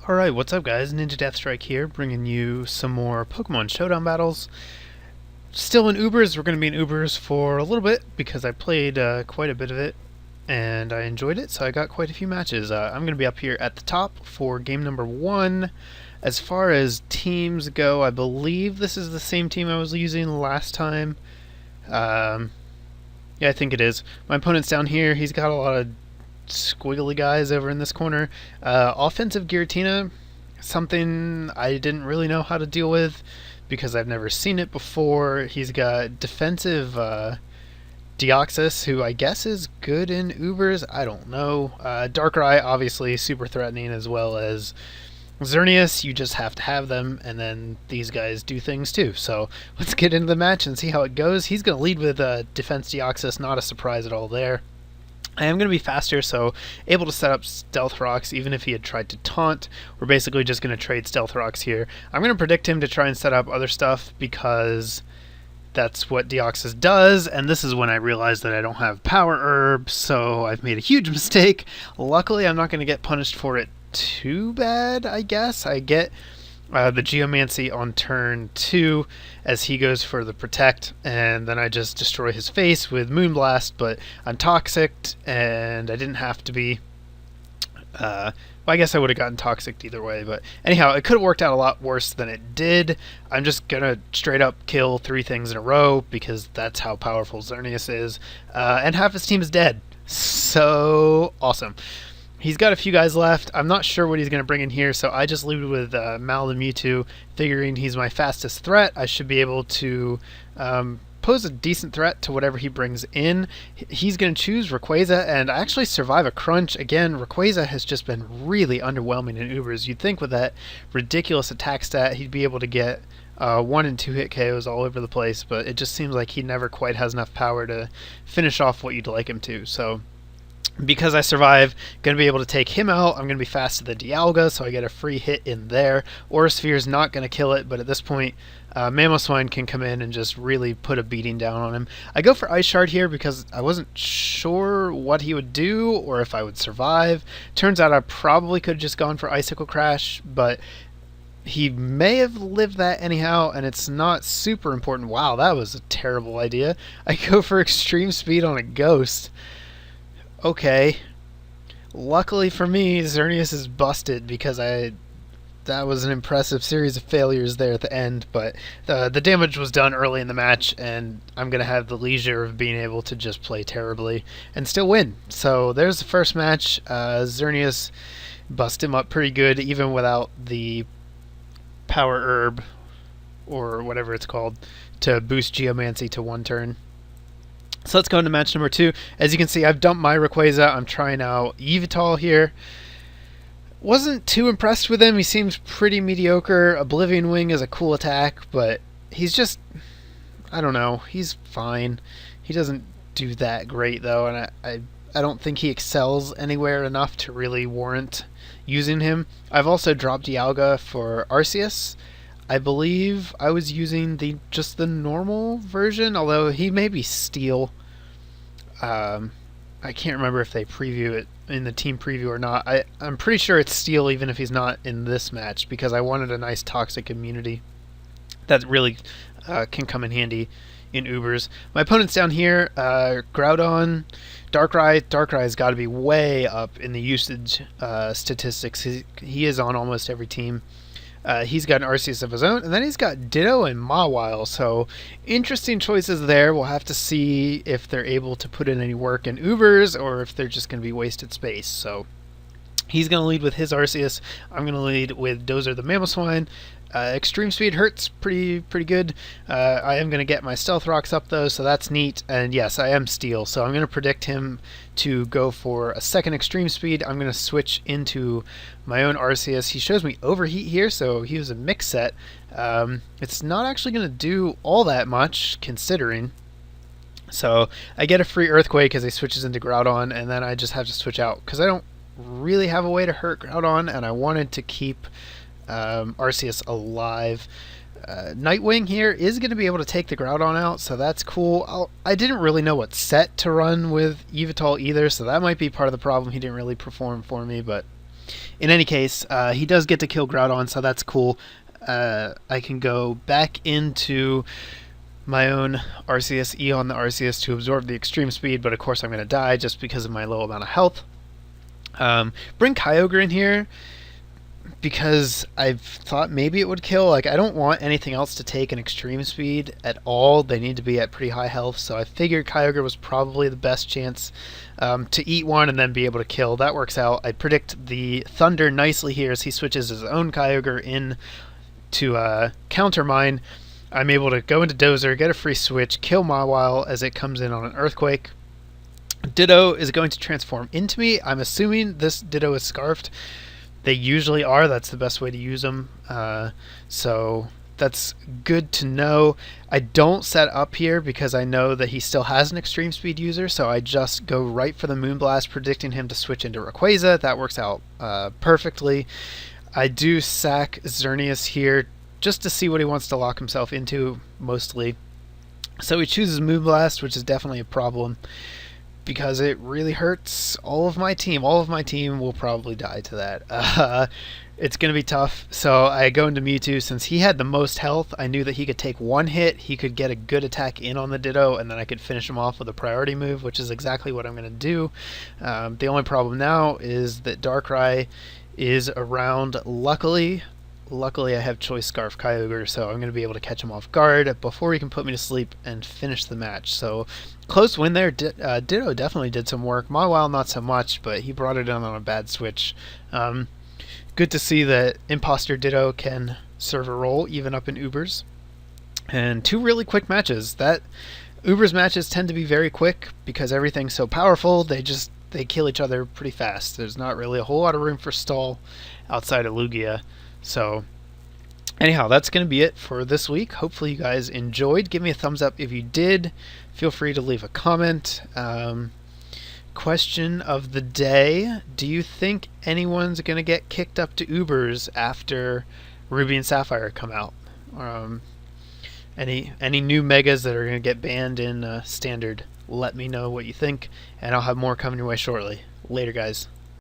Alright, what's up guys? NinjaDeathStrike here, bringing you some more Pokemon Showdown battles. Still in Ubers, we're going to be in Ubers for a little bit because I played quite a bit of it and I enjoyed it, so I got quite a few matches. I'm going to be up here at the top for game number 1. As far as teams go, I believe this is the same team I was using last time. Yeah, I think it is. My opponent's down here. He's got a lot of squiggly guys over in this corner. Offensive Giratina, something I didn't really know how to deal with because I've never seen it before. He's got defensive Deoxys, who I guess is good in Ubers. I don't know. Darkrai, obviously super threatening, as well as Xerneas. You just have to have them, and then these guys do things too. So let's get into the match and see how it goes. He's going to lead with Defense Deoxys, not a surprise at all there. I am going to be faster, so able to set up Stealth Rocks even if he had tried to taunt. We're basically just going to trade Stealth Rocks here. I'm going to predict him to try and set up other stuff because that's what Deoxys does, and this is when I realized that I don't have Power Herb, so I've made a huge mistake. Luckily, I'm not going to get punished for it too bad, I guess. I get the Geomancy on turn 2 as he goes for the Protect, and then I just destroy his face with Moonblast, but I'm Toxic, and I didn't have to be. Well, I guess I would have gotten Toxic either way, but anyhow, it could have worked out a lot worse than it did. I'm just going to straight up kill 3 things in a row because that's how powerful Xerneas is, and half his team is dead. So awesome. He's got a few guys left. I'm not sure what he's going to bring in here, so I just leave it with Mewtwo, figuring he's my fastest threat. I should be able to pose a decent threat to whatever he brings in. He's going to choose Rayquaza, and I actually survive a crunch. Again, Rayquaza has just been really underwhelming in Ubers. You'd think with that ridiculous attack stat, he'd be able to get 1 and 2 hit KOs all over the place, but it just seems like he never quite has enough power to finish off what you'd like him to. So because I survive, going to be able to take him out. I'm going to be faster than Dialga, so I get a free hit in there. Aura Sphere's not going to kill it, but at this point, Mamoswine can come in and just really put a beating down on him. I go for Ice Shard here because I wasn't sure what he would do or if I would survive. Turns out I probably could have just gone for Icicle Crash, but he may have lived that anyhow, and it's not super important. Wow, that was a terrible idea. I go for Extreme Speed on a Ghost. Okay. Luckily for me, Xerneas is busted because that was an impressive series of failures there at the end, but the damage was done early in the match, and I'm going to have the leisure of being able to just play terribly and still win. So there's the first match. Xerneas bust him up pretty good, even without the Power Herb, or whatever it's called, to boost Geomancy to 1 turn. So let's go into match number 2. As you can see, I've dumped my Rayquaza. I'm trying out Yveltal here. Wasn't too impressed with him. He seems pretty mediocre. Oblivion Wing is a cool attack, but he's just, I don't know. He's fine. He doesn't do that great, though, and I don't think he excels anywhere enough to really warrant using him. I've also dropped Dialga for Arceus. I believe I was using just the normal version, although he may be Steel. I can't remember if they preview it in the team preview or not. I'm pretty sure it's Steel even if he's not in this match, because I wanted a nice Toxic immunity that really can come in handy in Ubers. My opponent's down here, Groudon, Darkrai. Darkrai's got to be way up in the usage statistics. He is on almost every team. He's got an Arceus of his own, and then he's got Ditto and Mawile, so interesting choices there. We'll have to see if they're able to put in any work in Ubers, or if they're just going to be wasted space. So he's going to lead with his Arceus. I'm going to lead with Dozer the Mamoswine. Extreme Speed hurts pretty good. I am going to get my Stealth Rocks up though, so that's neat. And yes, I am Steel, so I'm going to predict him to go for a second Extreme Speed. I'm going to switch into my own Arceus. He shows me Overheat here, so he was a mix set. It's not actually going to do all that much, considering. So I get a free Earthquake as he switches into Groudon, and then I just have to switch out, because I don't really have a way to hurt Groudon, and I wanted to keep Arceus alive. Nightwing here is going to be able to take the Groudon out, so that's cool. I didn't really know what set to run with Yveltal either, so that might be part of the problem. He didn't really perform for me, but in any case, he does get to kill Groudon, so that's cool. I can go back into my own RCS on the RCS to absorb the extreme speed, but of course I'm going to die just because of my low amount of health. Bring Kyogre in here because I've thought maybe it would kill. Like, I don't want anything else to take an extreme speed at all. They need to be at pretty high health, so I figured Kyogre was probably the best chance to eat one and then be able to kill. That works out. I predict the Thunder nicely here as he switches his own Kyogre in to counter mine. I'm able to go into Dozer, get a free switch, kill Mawile as it comes in on an Earthquake. Ditto is going to transform into me. I'm assuming this Ditto is Scarfed. They usually are. That's the best way to use them. So that's good to know. I don't set up here because I know that he still has an extreme speed user, so I just go right for the Moonblast, predicting him to switch into Rayquaza. That works out perfectly. I do sack Xerneas here just to see what he wants to lock himself into, mostly. So he chooses Moonblast, which is definitely a problem because it really hurts all of my team. All of my team will probably die to that. It's going to be tough. So I go into Mewtwo. Since he had the most health, I knew that he could take one hit, he could get a good attack in on the Ditto, and then I could finish him off with a priority move, which is exactly what I'm going to do. The only problem now is that Darkrai is around. Luckily I have Choice Scarf Kyogre, so I'm going to be able to catch him off guard before he can put me to sleep and finish the match. So close win there. Ditto definitely did some work. Mawile not so much, but he brought it in on a bad switch. Good to see that Imposter Ditto can serve a role even up in Ubers. And two really quick matches. That Ubers matches tend to be very quick because everything's so powerful. They kill each other pretty fast. There's not really a whole lot of room for stall outside of Lugia. So anyhow, that's going to be it for this week. Hopefully you guys enjoyed. Give me a thumbs up if you did. Feel free to leave a comment. Question of the day: do you think anyone's going to get kicked up to Ubers after Ruby and Sapphire come out? Any new megas that are going to get banned in Standard? Let me know what you think, and I'll have more coming your way shortly. Later, guys.